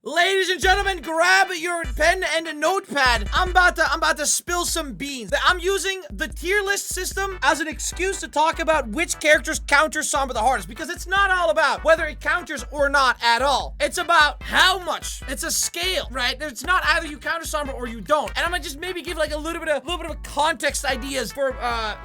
Ladies and gentlemen, grab your pen and a notepad. I'm about to spill some beans. I'm using the tier list system as an excuse to talk about which characters counter Sombra the hardest, because it's not all about whether it counters or not at all. It's about how much. It's a scale, right? It's not either you counter Sombra or you don't. And I'm gonna just maybe give like a little bit of context ideas for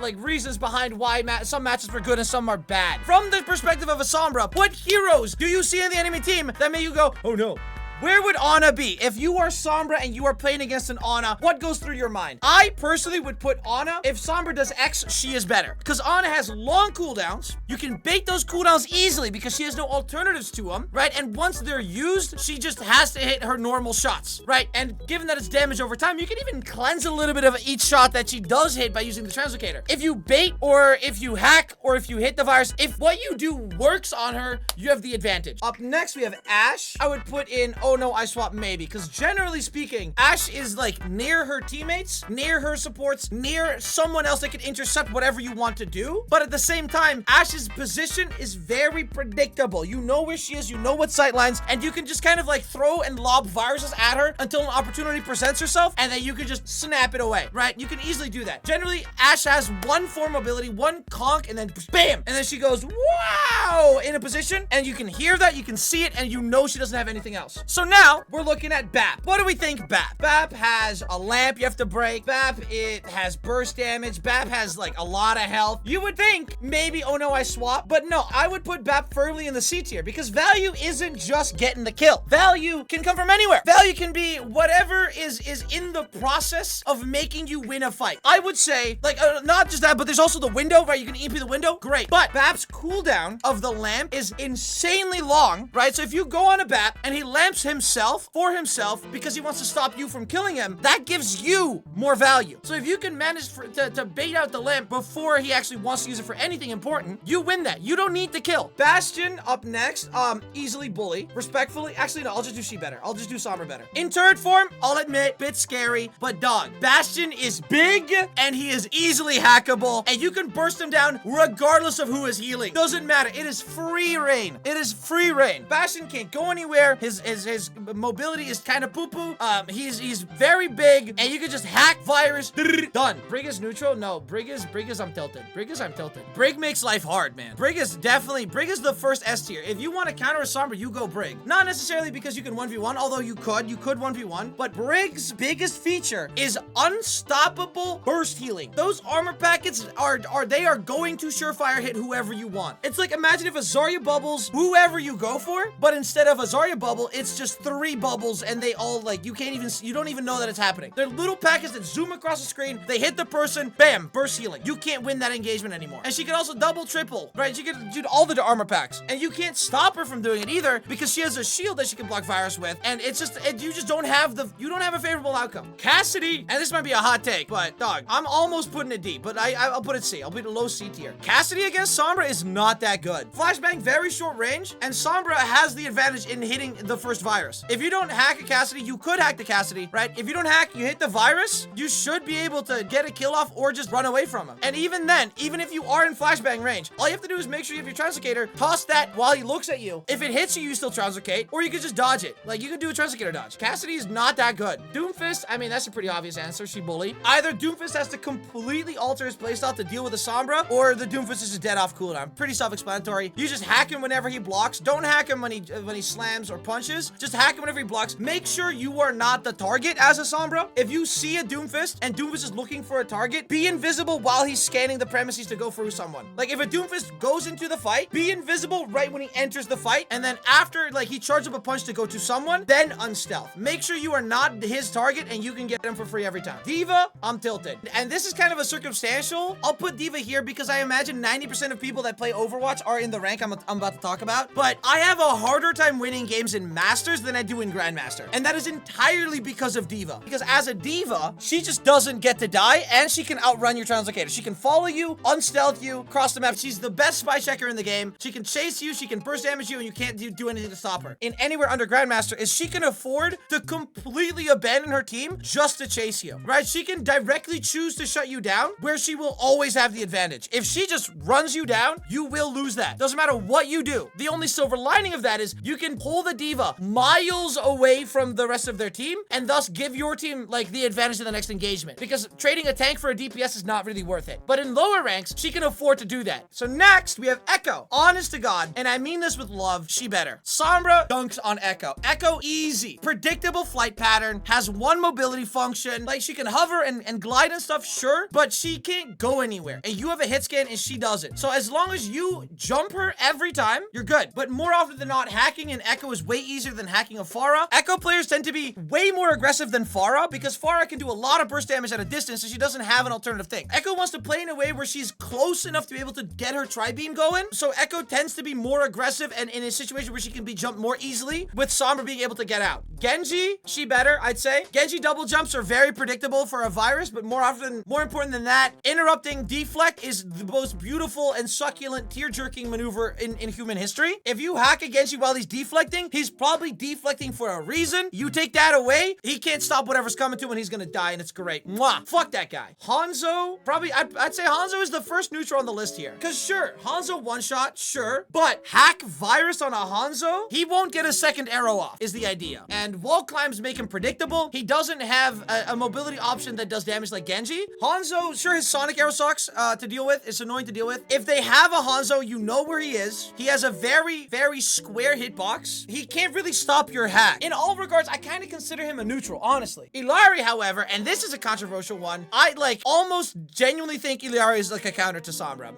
like reasons behind why some matches are good and some are bad. From the perspective of a Sombra, what heroes do you see in the enemy team that make you go, oh no? Where would Ana be? If you are Sombra and you are playing against an Ana, what goes through your mind? I personally would put Ana, if Sombra does X, she is better. Because Ana has long cooldowns. You can bait those cooldowns easily because she has no alternatives to them, right? And once they're used, she just has to hit her normal shots, right? And given that it's damage over time, you can even cleanse a little bit of each shot that she does hit by using the translocator. If you bait or if you hack or if you hit the virus, if what you do works on her, you have the advantage. Up next, we have Ashe. I would put in, oh no, I swap maybe, because generally speaking, Ashe is like near her teammates, near her supports, near someone else that can intercept whatever you want to do. But at the same time, Ashe's position is very predictable. You know where she is, you know what sight lines, and you can just kind of like throw and lob viruses at her until an opportunity presents herself, and then you can just snap it away, right? You can easily do that. Generally, Ashe has one form ability, one conk, and then bam! And then she goes, wow! In a position, and you can hear that, you can see it, and you know she doesn't have anything else. So now, we're looking at BAP. What do we think BAP? BAP has a lamp you have to break. BAP, it has burst damage. BAP has like a lot of health. You would think maybe, oh no, I swap. But no, I would put BAP firmly in the C tier because value isn't just getting the kill. Value can come from anywhere. Value can be whatever is in the process of making you win a fight. I would say, like, not just that, but there's also the window, right? You can EP the window. Great. But BAP's cooldown of the lamp is insanely long, right? So if you go on a BAP and he lamps himself for himself because he wants to stop you from killing him, that gives you more value. So if you can manage to bait out the lamp before he actually wants to use it for anything important, you win that. You don't need to kill. Bastion up next, easily bully. Respectfully, actually no, I'll just do she better. I'll just do Sombra better. In turret form, I'll admit, bit scary, but dog, Bastion is big and he is easily hackable and you can burst him down regardless of who is healing. Doesn't matter. It is free reign. It is free reign. Bastion can't go anywhere. His mobility is kind of poo-poo. He's very big, and you can just hack virus. Done. Brig is neutral? No, Brig is I'm tilted. Brig makes life hard, man. Brig is the first S tier. If you want to counter a Sombra, you go Brig. Not necessarily because you can 1v1, although you could 1v1, but Brig's biggest feature is unstoppable burst healing. Those armor packets are going to surefire hit whoever you want. It's like, imagine if a Zarya bubbles whoever you go for, but instead of a Zarya bubble, it's just 3 bubbles and they all like, you don't even know that it's happening. They're little packets that zoom across the screen, they hit the person, bam, burst healing. You can't win that engagement anymore. And she can also double, triple, right? She can do all the armor packs. And you can't stop her from doing it either because she has a shield that she can block virus with. And it's just, you don't have a favorable outcome. Cassidy, and this might be a hot take, but dog, I'm almost putting it D, but I'll put it C. I'll put it a low C tier. Cassidy against Sombra is not that good. Flashbang, very short range, and Sombra has the advantage in hitting the first virus. If you don't hack a Cassidy, you could hack the Cassidy, right? If you don't hack, you hit the virus, you should be able to get a kill off or just run away from him. And even then, even if you are in flashbang range, all you have to do is make sure you have your translocator, toss that while he looks at you. If it hits you, you still translocate, or you could just dodge it. Like, you could do a translocator dodge. Cassidy is not that good. Doomfist, I mean, that's a pretty obvious answer. She bully. Either Doomfist has to completely alter his playstyle to deal with a Sombra, or the Doomfist is just dead off cooldown. Pretty self-explanatory. You just hack him whenever he blocks. Don't hack him when he slams or punches. Just hack him whenever he blocks. Make sure you are not the target as a Sombra. If you see a Doomfist and Doomfist is looking for a target, be invisible while he's scanning the premises to go through someone. Like, if a Doomfist goes into the fight, be invisible right when he enters the fight, and then after, like, he charges up a punch to go to someone, then unstealth. Make sure you are not his target and you can get him for free every time. D.Va, I'm tilted. And this is kind of a circumstantial. I'll put D.Va here because I imagine 90% of people that play Overwatch are in the rank I'm about to talk about, but I have a harder time winning games in Masters than I do in Grandmaster. And that is entirely because of D.Va. Because as a D.Va, she just doesn't get to die, and she can outrun your translocator. She can follow you, unstealth you, cross the map. She's the best spy checker in the game. She can chase you, she can burst damage you, and you can't do anything to stop her. In anywhere under Grandmaster is she can afford to completely abandon her team just to chase you, right? She can directly choose to shut you down, where she will always have the advantage. If she just runs you down, you will lose that. Doesn't matter what you do. The only silver lining of that is you can pull the D.Va miles away from the rest of their team, and thus give your team, like, the advantage in the next engagement. Because trading a tank for a DPS is not really worth it. But in lower ranks, she can afford to do that. So next, we have Echo. Honest to God, and I mean this with love, she better. Sombra dunks on Echo. Echo, easy. Predictable flight pattern, has one mobility function. Like, she can hover and glide and stuff, sure, but she can't go anywhere. And you have a hit scan and she doesn't. So as long as you jump her every time, you're good. But more often than not, hacking an Echo is way easier than hacking a Pharah. Echo players tend to be way more aggressive than Pharah because Pharah can do a lot of burst damage at a distance and she doesn't have an alternative thing. Echo wants to play in a way where she's close enough to be able to get her tri-beam going. So Echo tends to be more aggressive and in a situation where she can be jumped more easily, with Sombra being able to get out. Genji, she better, I'd say. Genji double jumps are very predictable for a virus, but more important than that, interrupting deflect is the most beautiful and succulent tear-jerking maneuver in human history. If you hack a Genji while he's deflecting, he's probably deflecting for a reason. You take that away, he can't stop whatever's coming to him and he's gonna die, and it's great. Mwah! Fuck that guy. Hanzo, probably, I'd say Hanzo is the first neutral on the list here. Because sure, Hanzo one-shot, sure, but hack virus on a Hanzo, he won't get a second arrow off, is the idea. And wall climbs make him predictable. He doesn't have a mobility option that does damage like Genji. Hanzo, sure, his Sonic arrow sucks to deal with. It's annoying to deal with. If they have a Hanzo, you know where he is. He has a very, very square hitbox. He can't really stop your hack. In all regards, I kind of consider him a neutral, honestly. Illari, however, and this is a controversial one, I like almost genuinely think Illari is like a counter to Sombra.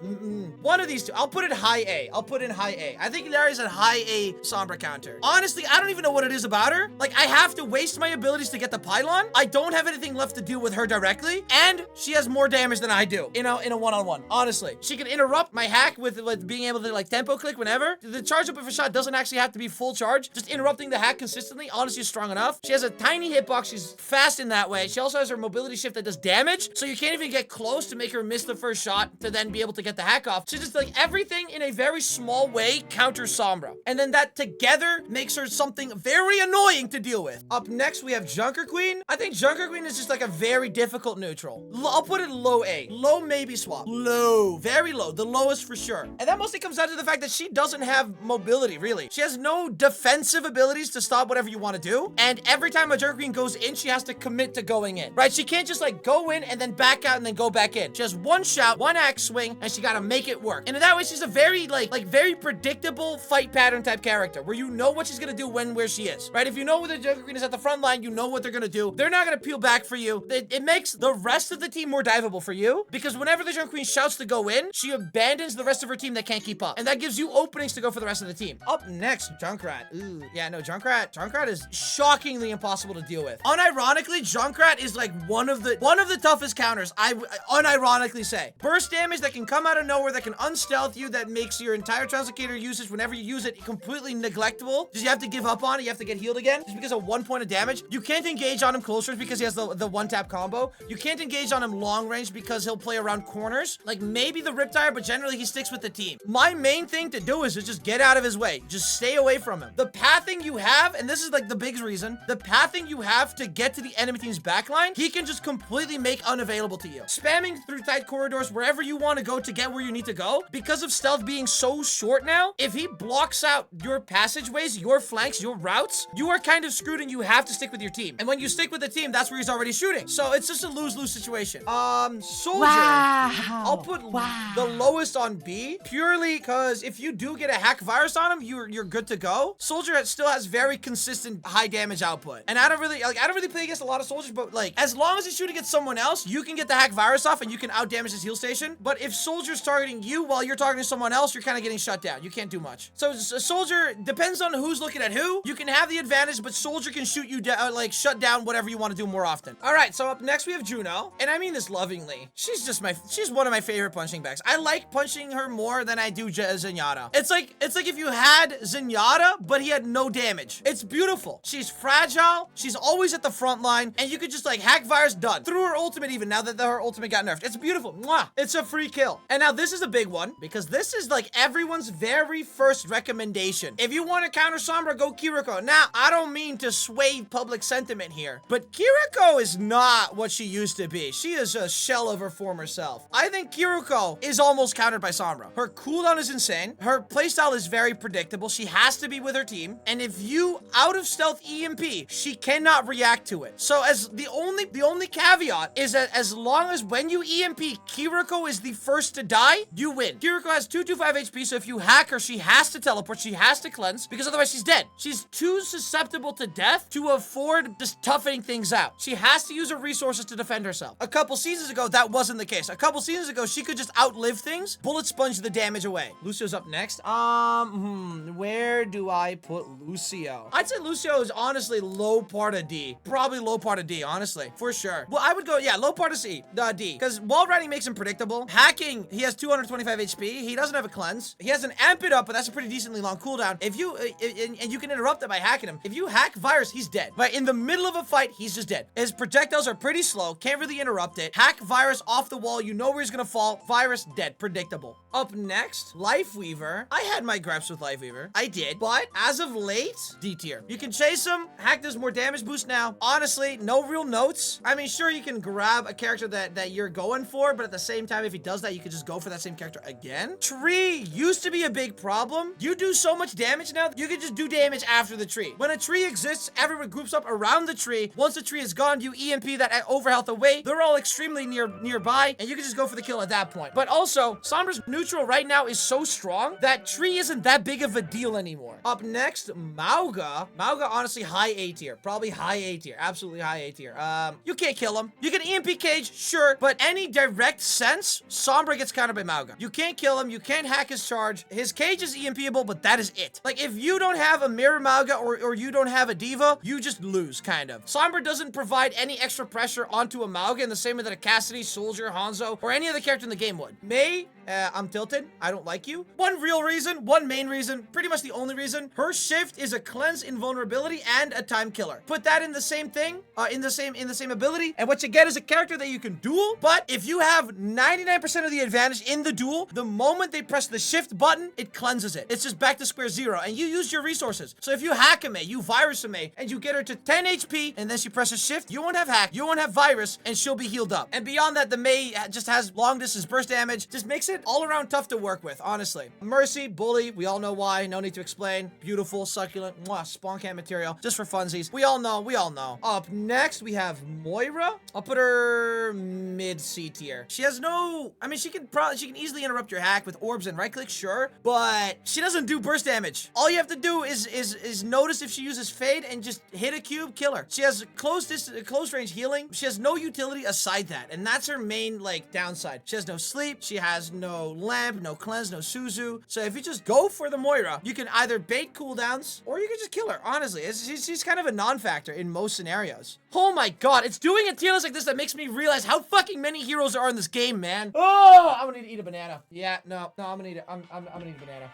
One of these two. I'll put it high A. I'll put in high A. I think Illari is a high A Sombra counter. Honestly, I don't even know what it is about her. Like, I have to waste my abilities to get the pylon. I don't have anything left to do with her directly, and she has more damage than I do in a one-on-one. Honestly, she can interrupt my hack with being able to like tempo click whenever. The charge up of a shot doesn't actually have to be full charge. Just interrupting the hack consistently, honestly, is strong enough. She has a tiny hitbox. She's fast in that way. She also has her mobility shift that does damage, so you can't even get close to make her miss the first shot to then be able to get the hack off. She's just like everything in a very small way counters Sombra, and then that together makes her something very annoying to deal with. Up next, we have Junker Queen. I think Junker Queen is just like a very difficult neutral. I'll put it low A. Low maybe swap. Low. Very low. The lowest for sure. And that mostly comes down to the fact that she doesn't have mobility, really. She has no defensive abilities to stop whatever you want to do. And every time a Junker Queen goes in, she has to commit to going in, right? She can't just like go in and then back out and then go back in. She has one shout, one axe swing, and she gotta make it work. And in that way, she's a very like very predictable fight pattern type character where you know what she's gonna do when, where she is, right? If you know where the Junker Queen is at the front line, you know what they're gonna do. They're not gonna peel back for you. It makes the rest of the team more diveable for you because whenever the Junker Queen shouts to go in, she abandons the rest of her team that can't keep up. And that gives you openings to go for the rest of the team. Up next, Junkrat. Ooh, yeah, no, Junkrat is shockingly impossible to deal with. Unironically, Junkrat is like one of the toughest counters, I unironically say. Burst damage that can come out of nowhere, that can unstealth you, that makes your entire translocator usage whenever you use it completely neglectable. Just you have to give up on it, you have to get healed again just because of 1 point of damage. You can't engage on him close range because he has the one-tap combo. You can't engage on him long range because he'll play around corners. Like maybe the Riptire, but generally he sticks with the team. My main thing to do is to just get out of his way. Just stay away from him. The pathing you have, and this is like the big reason, the pathing you have to get to the enemy team's backline, he can just completely make unavailable to you. Spamming through tight corridors wherever you want to go to get where you need to go, because of stealth being so short now, if he blocks out your passageways, your flanks, your routes, you are kind of screwed and you have to stick with your team. And when you stick with the team, that's where he's already shooting. So it's just a lose-lose situation. Soldier, wow. I'll put the lowest on B, purely because if you do get a hack virus on him, you're good to go. Soldier still has very consistent high damage output. And I don't really play against a lot of soldiers, but like, as long as he's shooting at someone else, you can get the hack virus off and you can out damage his heal station. But if Soldier's targeting you while you're targeting someone else, you're kind of getting shut down. You can't do much. So a Soldier depends on who's looking at who. You can have the advantage, but Soldier can shoot you down, like shut down whatever you want to do more often. All right, so up next we have Juno, and I mean this lovingly. She's one of my favorite punching bags. I like punching her more than I do Zenyatta. It's like if you had Zenyatta, but he had no damage. It's beautiful. She's fragile. She's always at the front line, and you could just like hack virus, done. Through her ultimate even, now that her ultimate got nerfed. It's beautiful. Mwah. It's a free kill. And now this is a big one, because this is like everyone's very first recommendation. If you want to counter Sombra, go Kiriko. Now, I don't mean to sway public sentiment here, but Kiriko is not what she used to be. She is a shell of her former self. I think Kiriko is almost countered by Sombra. Her cooldown is insane. Her playstyle is very predictable. She has to be with her team. And if you out of stealth EMP, she cannot react to it. So as the only caveat is that as long as when you EMP, Kiriko is the first to die, you win. Kiriko has 225 HP, so if you hack her, she has to teleport, she has to cleanse, because otherwise she's dead. She's too susceptible to death to afford just toughening things out. She has to use her resources to defend herself. A couple seasons ago, that wasn't the case. A couple seasons ago, she could just outlive things, bullet sponge the damage away. Lucio's up next. Where do I put Lucio? I'd say Lucio is honestly low part of D. Probably low part of D, honestly, for sure. Well, I would go, yeah, low part of D, because wall riding makes him predictable. Hacking, he has 225 HP. He doesn't have a cleanse. He has an amp it up, but that's a pretty decently long cooldown. If you, and you can interrupt it by hacking him. If you hack Virus, he's dead. But in the middle of a fight, he's just dead. His projectiles are pretty slow. Can't really interrupt it. Hack Virus off the wall. You know where he's gonna fall. Virus dead. Predictable. Up next, Lifeweaver. I had my gripes with Lifeweaver. I did. But as of late, D tier. You can chase him. Hack does more damage boost now. Honestly, no real notes. I mean, sure, you can grab a character that you're going for, but at the same time, if he does that, you can just go for that same character again. Tree used to be a big problem. You do so much damage now, you can just do damage after the tree. When a tree exists, everyone groups up around the tree. Once the tree is gone, you EMP that overhealth away. They're all extremely nearby, and you can just go for the kill at that point. But also, Sombra's neutral right now is so strong that tree isn't that big of a deal anymore. Up next, Mauga. Mauga, honestly, high A tier. Probably high A tier. Absolutely high A tier. You can't kill him. You can EMP cage, sure, but any direct sense, Sombra gets countered by Mauga. You can't kill him. You can't hack his charge. His cage is EMPable, but that is it. Like, if you don't have a Mirror Mauga or you don't have a D.Va, you just lose, kind of. Sombra doesn't provide any extra pressure onto a Mauga in the same way that a Cassidy, Soldier, Hanzo, or any other character in the game would. Mei, I'm tilted. I don't like you. One real reason, one main reason, pretty much the only reason. Her shift is a cleanse invulnerability and a time killer. Put that in the same thing, in the same ability, and what you get is a character that you can duel. But if you have 99% of the advantage in the duel, the moment they press the shift button, it cleanses it. It's just back to square zero, and you use your resources. So if you hack a Mei, you virus a Mei, and you get her to 10 HP, and then she presses shift, you won't have hack, you won't have virus, and she'll be healed up. And beyond that, the Mei just has long distance burst damage. Just makes it all around tough to work with, honestly. Mercy, bully, we all know why, no need to explain. Beautiful, succulent, mwah, spawn camp material, just for funsies. We all know, we all know. Up next, we have Moira. I'll put her mid C tier. She has no, I mean, she can easily interrupt your hack with orbs and right click, sure, but she doesn't do burst damage. All you have to do is notice if she uses fade and just hit a cube, kill her. She has close range healing. She has no utility aside that, and that's her main, like, downside. She has no sleep, she has no lamp, no cleanse, no Suzu. So if you just go for the Moira, you can either bait cooldowns or you can just kill her. Honestly, she's kind of a non-factor in most scenarios. Oh my god, it's doing a tier list like this that makes me realize how fucking many heroes there are in this game, man. Oh, I'm gonna need to eat a banana. Yeah, no, I'm gonna eat it. I'm gonna eat a banana.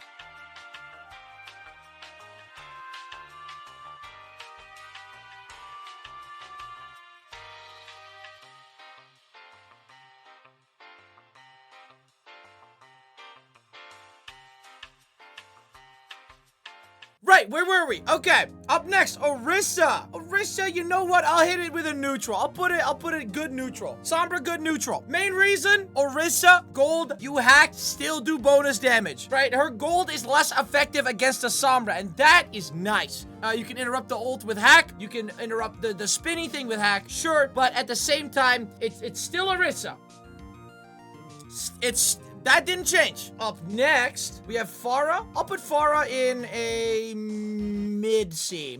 Right, where were we? Okay, up next, Orisa. Orisa, you know what? I'll hit it with a neutral. I'll put it good neutral. Sombra, good neutral. Main reason, Orisa, gold, you hacked, still do bonus damage. Right, her gold is less effective against a Sombra, and that is nice. You can interrupt the ult with hack. You can interrupt the spinny thing with hack, sure, but at the same time, it's still Orisa. That didn't change. Up next, we have Pharah. I'll put Pharah in a mid-C.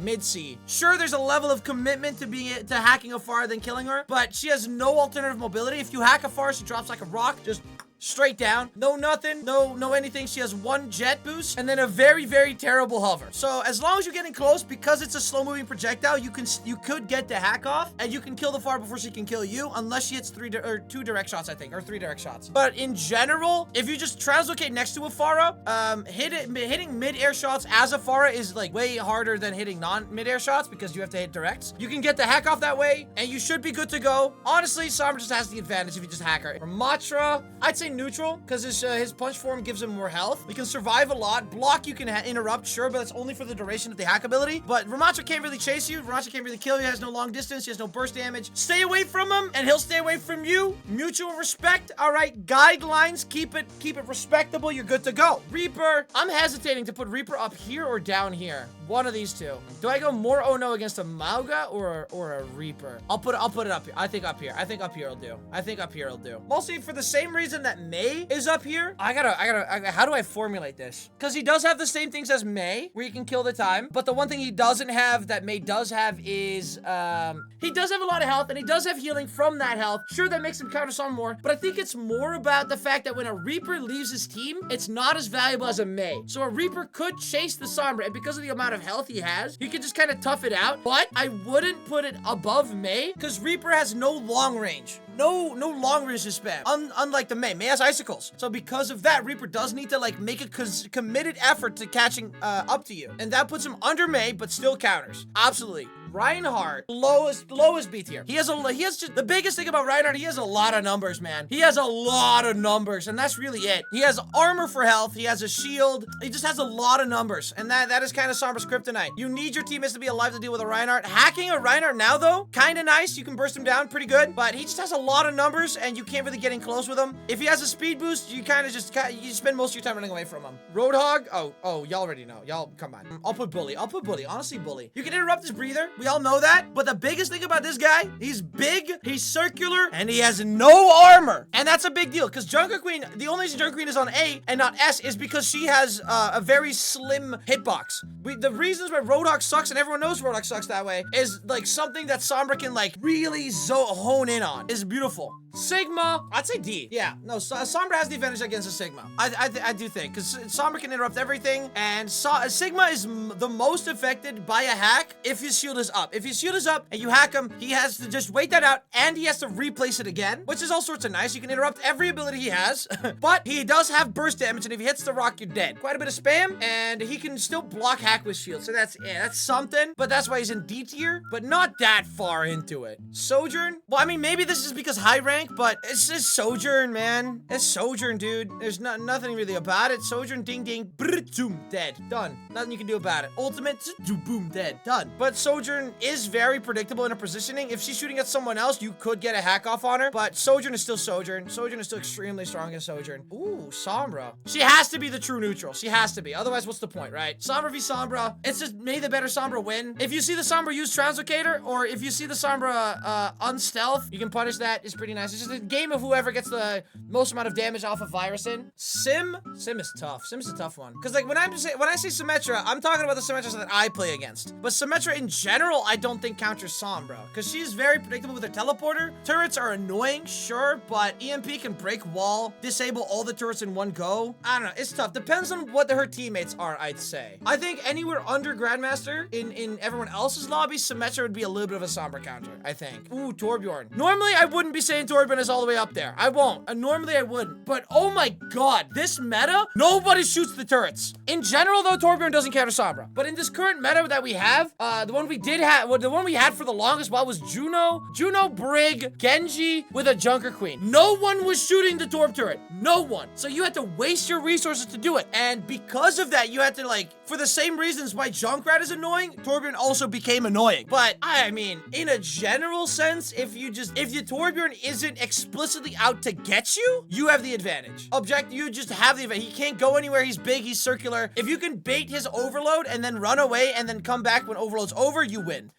Sure, there's a level of commitment to hacking a Pharah than killing her, but she has no alternative mobility. If you hack a Pharah, she drops like a rock. Just straight down. No nothing. No anything. She has one jet boost and then a very, very terrible hover. So as long as you're getting close, because it's a slow-moving projectile, you could get the hack off and you can kill the Pharah before she can kill you, unless she hits 2 direct shots, I think, or 3 direct shots. But in general, if you just translocate next to a Pharah, hitting mid-air shots as a Pharah is like way harder than hitting non-mid-air shots because you have to hit directs. You can get the hack off that way and you should be good to go. Honestly, Sombra just has the advantage if you just hack her. Ramattra, I'd say neutral because his punch form gives him more health. He can survive a lot. Block, you can interrupt, sure, but that's only for the duration of the hack ability. But Ramattra can't really chase you. Ramattra can't really kill you. He has no long distance. He has no burst damage. Stay away from him, and he'll stay away from you. Mutual respect. All right, guidelines. Keep it respectable. You're good to go. Reaper. I'm hesitating to put Reaper up here or down here. One of these two. Do I go more oh no against a Mauga or a Reaper? I'll put it up here. I think up here. I think up here will do. I think up here will do. Mostly for the same reason that Mei is up here. I gotta, how do I formulate this? Because he does have the same things as Mei, where you can kill the time. But the one thing he doesn't have that Mei does have is, he does have a lot of health and he does have healing from that health. Sure, that makes him counter some more, but I think it's more about the fact that when a Reaper leaves his team, it's not as valuable as a Mei. So a Reaper could chase the Sombra, and because of the amount of health he has, he can just kind of tough it out. But I wouldn't put it above Mei, because Reaper has no long range. No long range to spam. Unlike the Mei. Mei has icicles. So because of that, Reaper does need to like make a committed effort to catching up to you. And that puts him under Mei, but still counters. Absolutely. Reinhardt, lowest B tier. He has just the biggest thing about Reinhardt, he has a lot of numbers, man. He has a lot of numbers, and that's really it. He has armor for health, he has a shield, he just has a lot of numbers, and that is kind of Sombra's kryptonite. You need your teammates to be alive to deal with a Reinhardt. Hacking a Reinhardt now, though, kind of nice. You can burst him down pretty good, but he just has a lot of numbers, and you can't really get in close with him. If he has a speed boost, you kind of just, you spend most of your time running away from him. Roadhog, oh, y'all already know. Y'all, come on. I'll put Bully. Honestly, Bully. You can interrupt his breather. We all know that, but the biggest thing about this guy, he's big, he's circular, and he has no armor. And that's a big deal, because Junkrat Queen, the only reason Junkrat Queen is on A and not S is because she has a very slim hitbox. The reasons why Roadhog sucks, and everyone knows Roadhog sucks that way, is like something that Sombra can like really hone in on. Is beautiful. Sigma, I'd say D. Yeah, no, Sombra has the advantage against a Sigma. I do think, because Sombra can interrupt everything, and Sigma is the most affected by a hack if his shield is up. If his shield is up and you hack him, he has to just wait that out, and he has to replace it again, which is all sorts of nice. You can interrupt every ability he has, but he does have burst damage, and if he hits the rock, you're dead. Quite a bit of spam, and he can still block hack with shield, so that's something, but that's why he's in D tier, but not that far into it. Sojourn, well, I mean, maybe this is because high rank, but it's just Sojourn, man. It's Sojourn, dude. There's nothing really about it. Sojourn, ding, ding, brr, zoom, dead. Done. Nothing you can do about it. Ultimate, boom, dead. Done. But Sojourn is very predictable in her positioning. If she's shooting at someone else, you could get a hack off on her, but Sojourn is still Sojourn. Sojourn is still extremely strong as Sojourn. Ooh, Sombra. She has to be the true neutral. She has to be. Otherwise, what's the point, right? Sombra v Sombra. It's just may the better Sombra win. If you see the Sombra use Translocator, or if you see the Sombra unstealth, you can punish that. It's pretty nice. It's just a game of whoever gets the most amount of damage off of Virusin. Sim is tough. Sim's a tough one. Because like when I say Symmetra, I'm talking about the Symmetras that I play against. But Symmetra in general, I don't think counters Sombra. Because she's very predictable with her teleporter. Turrets are annoying, sure, but EMP can break wall, disable all the turrets in one go. I don't know. It's tough. Depends on what her teammates are, I'd say. I think anywhere under Grandmaster in everyone else's lobby, Symmetra would be a little bit of a Sombra counter, I think. Ooh, Torbjorn. Normally, I wouldn't be saying Torbjorn is all the way up there. I won't. Normally, I wouldn't. But oh my god, this meta, nobody shoots the turrets. In general, though, Torbjorn doesn't counter Sombra. But in this current meta that we have, the one we had for the longest while was Juno, Brig, Genji with a Junkrat Queen. No one was shooting the Torb turret. No one. So you had to waste your resources to do it. And because of that, you had to like, for the same reasons why Junkrat is annoying, Torbjorn also became annoying. But I mean, in a general sense, if your Torbjorn isn't explicitly out to get you, you have the advantage. You just have the advantage. He can't go anywhere. He's big. He's circular. If you can bait his overload and then run away and then come back when overload's over, you win.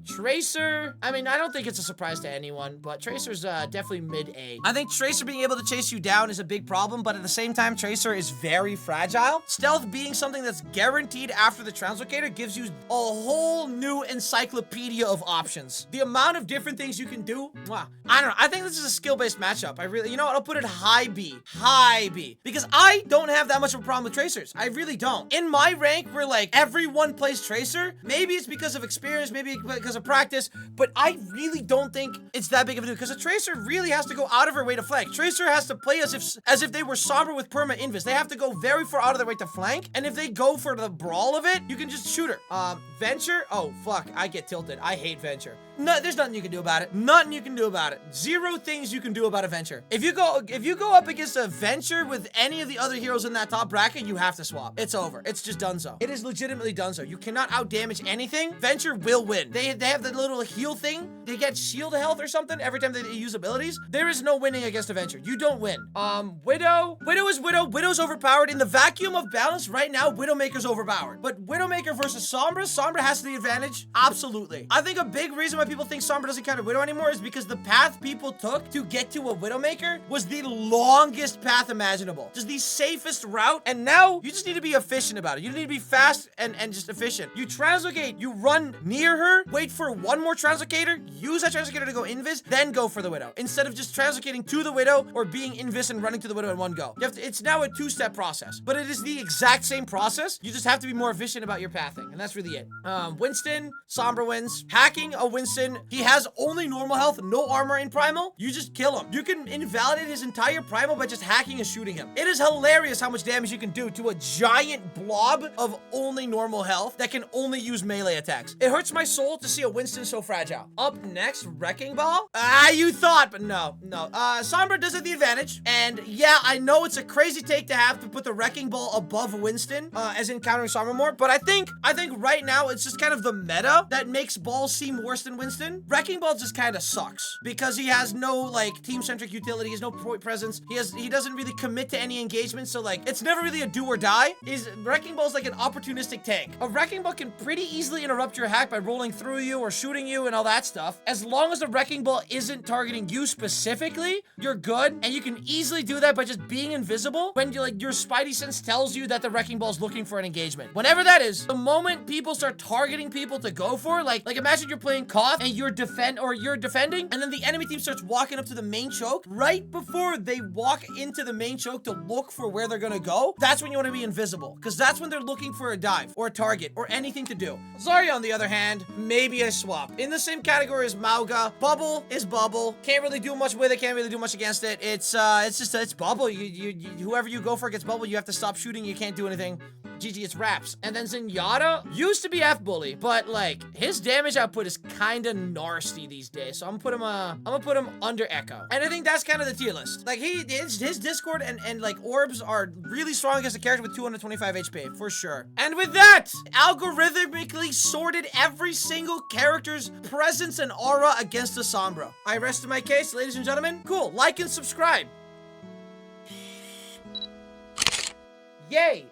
Tracer. I mean, I don't think it's a surprise to anyone, but Tracer's definitely mid-A. I think Tracer being able to chase you down is a big problem, but at the same time, Tracer is very fragile. Stealth being something that's guaranteed after the Translocator gives you a whole new encyclopedia of options. The amount of different things you can do, I don't know. I think this is a skill-based matchup. You know what? I'll put it high B. High B. Because I don't have that much of a problem with Tracers. I really don't. In my rank, where like everyone plays Tracer, maybe it's because of experience, maybe because of practice, but I really don't think it's that big of a deal because a Tracer really has to go out of her way to flank. Tracer has to play as if they were Sombra with perma invis. They have to go very far out of their way to flank, and if they go for the brawl of it, you can just shoot her. Venture? Oh, fuck. I get tilted. I hate Venture. No, there's nothing you can do about it. Nothing you can do about it. 0 two things you can do about a Venture. If you go up against a Venture with any of the other heroes in that top bracket, you have to swap. It's over. It's just donezo. It is legitimately donezo. You cannot outdamage anything. Venture will win. They have the little heal thing. They get shield health or something every time they use abilities. There is no winning against a Venture. You don't win. Widow is Widow. Widow's overpowered. In the vacuum of balance right now, Widowmaker's overpowered. But Widowmaker versus Sombra has the advantage. Absolutely. I think a big reason why people think Sombra doesn't counter Widow anymore is because the path people took to get to a Widowmaker was the longest path imaginable. Just the safest route. And now you just need to be efficient about it. You need to be fast and just efficient. You translocate, you run near her, wait for one more translocator, use that translocator to go invis, then go for the Widow. Instead of just translocating to the Widow or being invis and running to the Widow in one go. It's now a two-step process, but it is the exact same process. You just have to be more efficient about your pathing, and that's really it. Winston, Sombra wins. Hacking a Winston, he has only normal health, no armor in Primal. You just kill him. You can invalidate his entire Primal by just hacking and shooting him. It is hilarious how much damage you can do to a giant blob of only normal health that can only use melee attacks. It hurts my soul to see a Winston so fragile. Up next, Wrecking Ball. You thought, but no. Sombra does have the advantage, and yeah, I know it's a crazy take to have to put the Wrecking Ball above Winston, as in countering Sombra more, but I think right now it's just kind of the meta that makes Ball seem worse than Winston. Wrecking Ball just kind of sucks because he has no like team-centric utility, he has no presence, he doesn't really commit to any engagement, so like it's never really a do or die. Wrecking Ball's like an opportunistic tank. A Wrecking Ball can pretty easily interrupt your hack by rolling through you or shooting you and all that stuff. As long as the Wrecking Ball isn't targeting you specifically, you're good, and you can easily do that by just being invisible when your spidey sense tells you that the Wrecking Ball is looking for an engagement. Whenever that is, the moment people start targeting people to go for, like imagine you're playing Koth and you're defending, and then the enemy team starts walking up to the main choke. Right before they walk into the main choke to look for where they're gonna go, that's when you want to be invisible, because that's when they're looking for a dive or a target or anything to do. Zarya, on the other hand, maybe a swap. In the same category as Mauga, Bubble is Bubble. Can't really do much with it, can't really do much against it. It's Bubble. Whoever you go for gets Bubble, you have to stop shooting, you can't do anything. GG, it's Raps. And then Zenyatta used to be F-Bully, but like his damage output is kind of nasty these days. So I'm gonna put him under Echo. And I think that's kind of the tier list. Like his Discord and like orbs are really strong against a character with 225 HP for sure. And with that, algorithmically sorted every single character's presence and aura against the Sombra. I rested my case, ladies and gentlemen. Cool, like and subscribe. Yay!